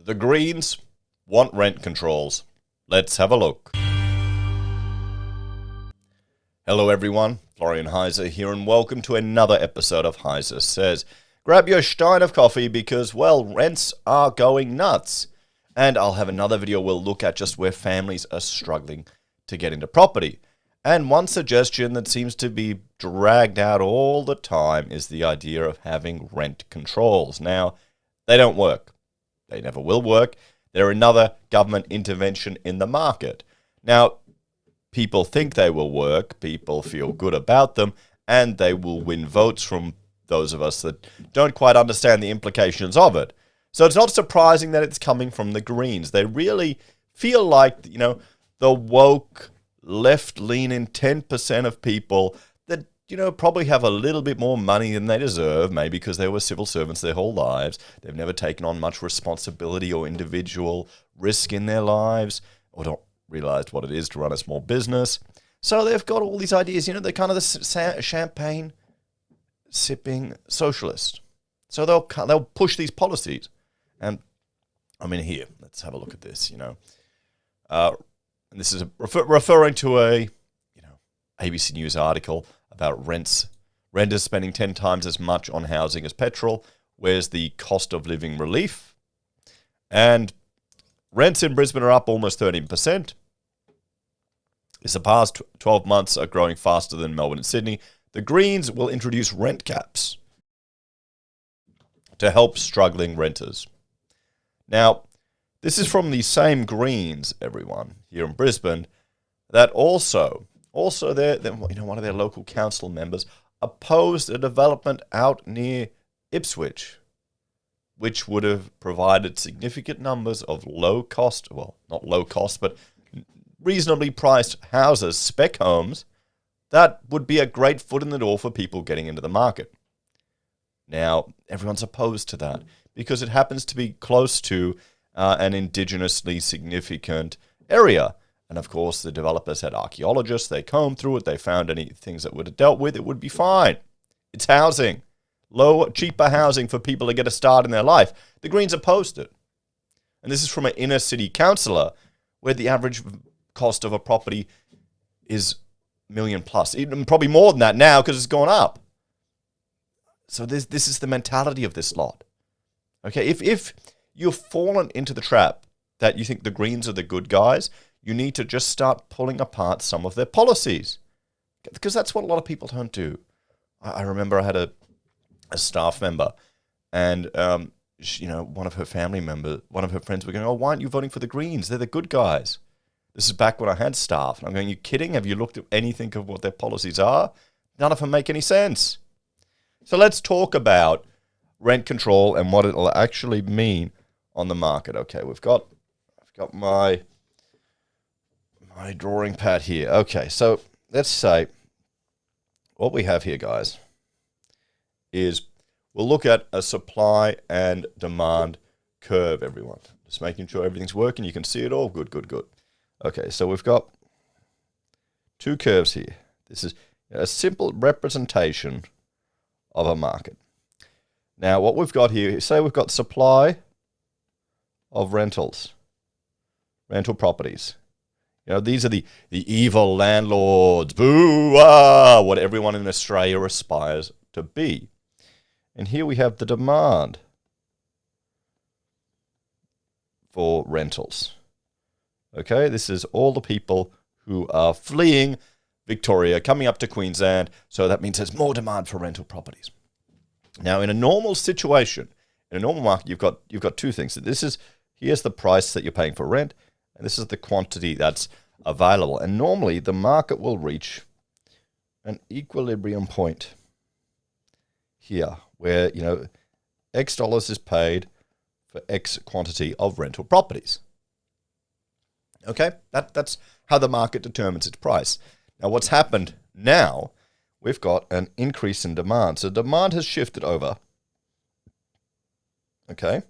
The Greens want rent controls. Let's have a look. Hello everyone, Florian.heise here, and welcome to another episode of HeiseSays. Grab your stein of coffee because, well, rents are going nuts. And I'll have another video we'll look at just where families are struggling to get into property. And one suggestion that seems to be dragged out all the time is the idea of having rent controls. Now, they don't work. They never will work. They're another government intervention in the market. Now, people think they will work, people feel good about them, and they will win votes from those of us that don't quite understand the implications of it. So it's not surprising that it's coming from the Greens. They really feel like, the woke, left-leaning 10% of people that, probably have a little bit more money than they deserve, maybe because they were civil servants their whole lives. They've never taken on much responsibility or individual risk in their lives, or don't realize what it is to run a small business. So they've got all these ideas. They're kind of the champagne sipping socialist. So they'll push these policies. And here, let's have a look at this, And this is referring to a, ABC News article about renters spending 10 times as much on housing as petrol. Where's the cost of living relief? And rents in Brisbane are up almost 13%. It's the past 12 months are growing faster than Melbourne and Sydney. The Greens will introduce rent caps to help struggling renters. Now, this is from the same Greens, everyone, here in Brisbane, that also one of their local council members opposed a development out near Ipswich, which would have provided significant numbers of not low cost, but reasonably priced houses, spec homes, that would be a great foot in the door for people getting into the market. Now, everyone's opposed to that because it happens to be close to an indigenously significant area. And of course, the developers had archaeologists. They combed through it. They found any things that would have dealt with it would be fine. It's housing. Cheaper housing for people to get a start in their life. The Greens opposed it. And this is from an inner city councillor where the average cost of a property is $1 million plus. Even probably more than that now because it's gone up. So this is the mentality of this lot. Okay, if you've fallen into the trap that you think the Greens are the good guys, you need to just start pulling apart some of their policies. Because that's what a lot of people don't do. I remember I had a staff member and, one of her friends were going, oh, why aren't you voting for the Greens? They're the good guys. This is back when I had staff. And I'm going, you kidding? Have you looked at anything of what their policies are? None of them make any sense. So let's talk about rent control and what it'll actually mean on the market. Okay, I've got my drawing pad here. Okay, so let's say what we have here, guys, is we'll look at a supply and demand curve, everyone. Just making sure everything's working. You can see it all. Good. Okay, so we've got two curves here. This is a simple representation of a market. Now, what we've got here, say we've got supply of rental properties. These are the evil landlords, boo-ah, what everyone in Australia aspires to be. And here we have the demand for rentals. Okay, this is all the people who are fleeing Victoria, coming up to Queensland, so that means there's more demand for rental properties. Now, in a normal situation, in a normal market, you've got two things. Here's the price that you're paying for rent, and this is the quantity that's available. And normally, the market will reach an equilibrium point here, where X dollars is paid for X quantity of rental properties. Okay, that's how the market determines its price. Now, what's happened now? We've got an increase in demand. So demand has shifted over. Okay.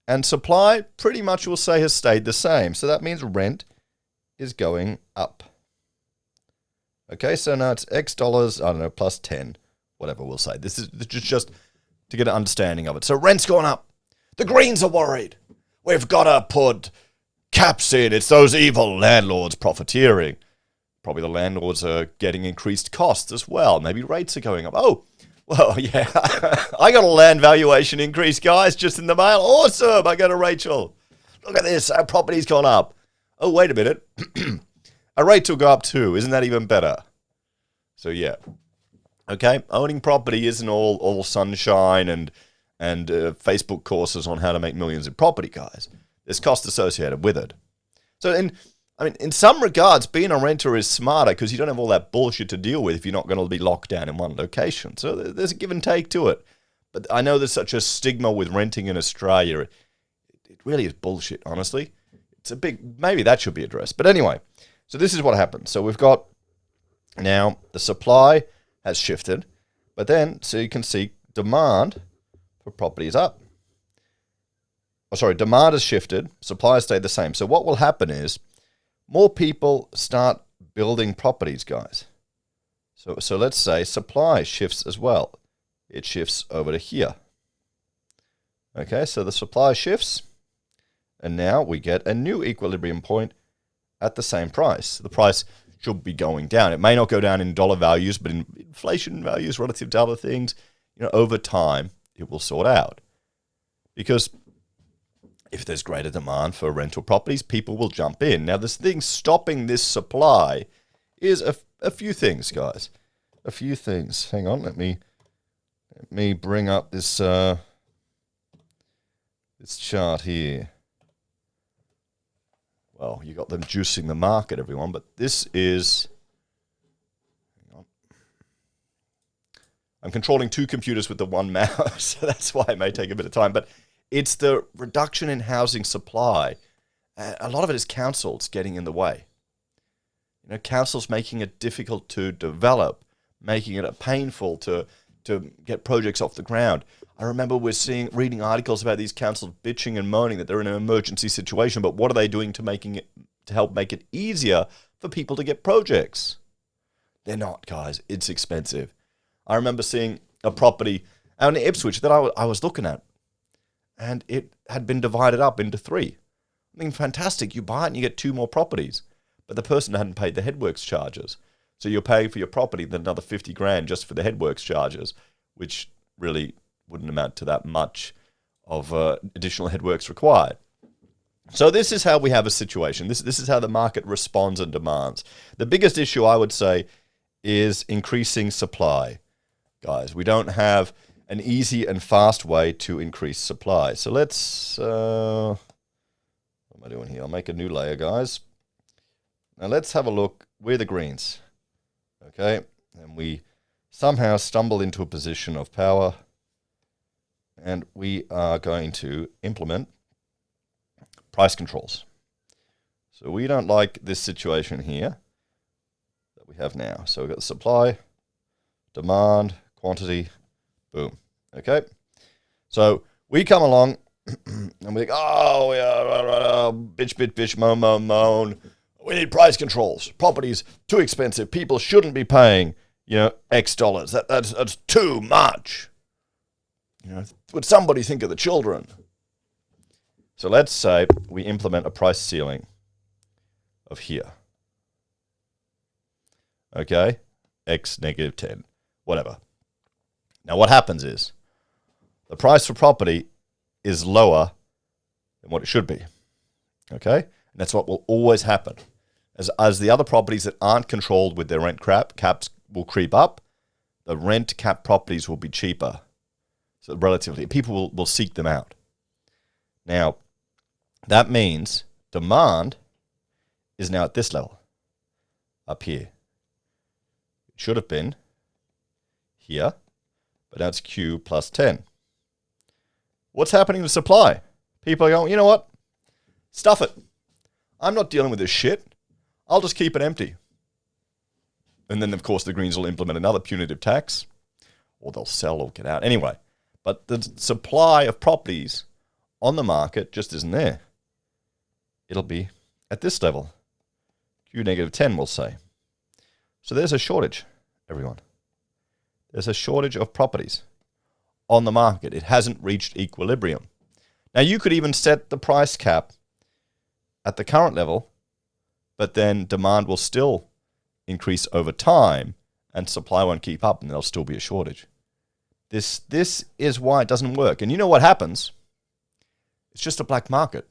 And supply pretty much we'll say has stayed the same. So that means rent is going up. Okay, so now it's X dollars, plus 10, whatever we'll say. This is just to get an understanding of it. So rent's gone up. The Greens are worried. we've got to put caps in. It's those evil landlords profiteering. Probably the landlords are getting increased costs as well. Maybe rates are going up. Oh, well, yeah, I got a land valuation increase, guys, just in the mail. Awesome. I go to Rachel. Look at this. Our property's gone up. Oh, wait a minute. Our rates will go up too. Isn't that even better? So, yeah. Okay, owning property isn't all sunshine and Facebook courses on how to make millions in property, guys. There's cost associated with it. So, in some regards, being a renter is smarter because you don't have all that bullshit to deal with if you're not going to be locked down in one location. So there's a give and take to it. But I know there's such a stigma with renting in Australia. It really is bullshit, honestly. It's a big, maybe that should be addressed. But anyway, so this is what happens. So we've got now the supply has shifted, but then, so you can see demand for property is up. Oh, sorry, demand has shifted, supply has stayed the same. So what will happen is more people start building properties, guys. So let's say supply shifts as well. It shifts over to here. Okay, so the supply shifts, and now we get a new equilibrium point at the same price. The price should be going down. It may not go down in dollar values, but in inflation values relative to other things, over time, it will sort out. Because if there's greater demand for rental properties, people will jump in. Now, this thing stopping this supply is a few things, guys. A few things. Hang on, let me bring up this this chart here. Well, you got them juicing the market, everyone, but this is... Hang on. I'm controlling two computers with the one mouse, so that's why it may take a bit of time, but it's the reduction in housing supply. A lot of it is councils getting in the way. Councils making it difficult to develop, making it painful to get projects off the ground. I remember reading articles about these councils bitching and moaning that they're in an emergency situation, but what are they doing to help make it easier for people to get projects? They're not, guys. It's expensive. I remember seeing a property out in Ipswich that I was looking at, and it had been divided up into 3. I mean, fantastic. You buy it and you get 2 more properties. But the person hadn't paid the headworks charges. So you're paying for your property, then another 50 grand just for the headworks charges, which really wouldn't amount to that much of additional headworks required. So this is how we have a situation. This is how the market responds and demands. The biggest issue, I would say, is increasing supply. Guys, we don't have an easy and fast way to increase supply. So let's, what am I doing here? I'll make a new layer, guys. Now let's have a look. We're the greens, okay? And we somehow stumble into a position of power, and we are going to implement price controls. So we don't like this situation here that we have now. So we've got the supply, demand, quantity, boom. Okay, so we come along and we think, oh, yeah, bitch, moan. We need price controls. Property's too expensive. People shouldn't be paying, X dollars. That's too much. Would somebody think of the children? So let's say we implement a price ceiling of here. Okay, X negative 10, whatever. Now what happens is the price for property is lower than what it should be. Okay, and that's what will always happen. As the other properties that aren't controlled with their rent caps will creep up, the rent cap properties will be cheaper. So relatively, people will seek them out. Now, that means demand is now at this level, up here. It should have been here, but now it's Q plus 10. What's happening to supply? People are going, you know what? Stuff it. I'm not dealing with this shit. I'll just keep it empty. And then, of course, the Greens will implement another punitive tax, or they'll sell or get out. Anyway, but the supply of properties on the market just isn't there. It'll be at this level. Q negative 10, we'll say. So there's a shortage, everyone. There's a shortage of properties on the market. It hasn't reached equilibrium. Now, you could even set the price cap at the current level, but then demand will still increase over time and supply won't keep up and there'll still be a shortage. This is why it doesn't work. And you know what happens? It's just a black market.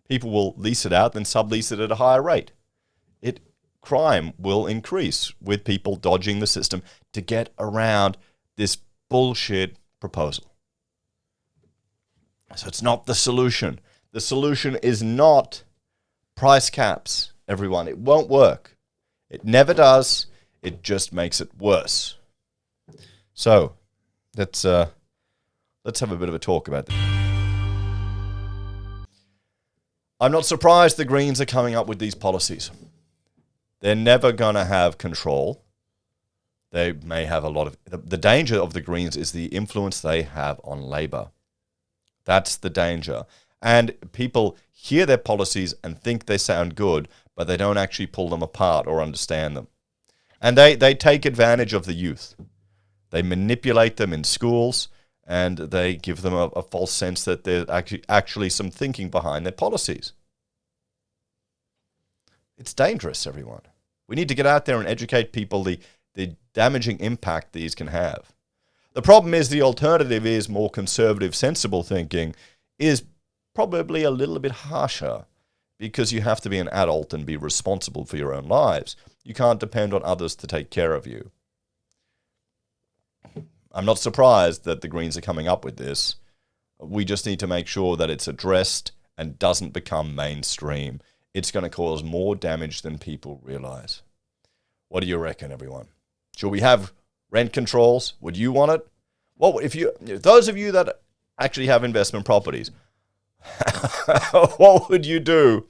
People will lease it out, then sublease it at a higher rate. Crime will increase with people dodging the system to get around this bullshit proposal. So it's not the solution. The solution is not price caps, everyone. It won't work. It never does. It just makes it worse. So let's have a bit of a talk about this. I'm not surprised the Greens are coming up with these policies. They're never going to have control. They may have a lot of... The danger of the Greens is the influence they have on Labour. That's the danger. And people hear their policies and think they sound good, but they don't actually pull them apart or understand them. And they take advantage of the youth. They manipulate them in schools, and they give them a false sense that there's actually some thinking behind their policies. It's dangerous, everyone. We need to get out there and educate people the damaging impact these can have. The problem is the alternative is more conservative, sensible thinking is probably a little bit harsher because you have to be an adult and be responsible for your own lives. You can't depend on others to take care of you. I'm not surprised that the Greens are coming up with this. We just need to make sure that it's addressed and doesn't become mainstream. It's going to cause more damage than people realize. What do you reckon, everyone? Should we have rent controls? Would you want it? What if those of you that actually have investment properties, what would you do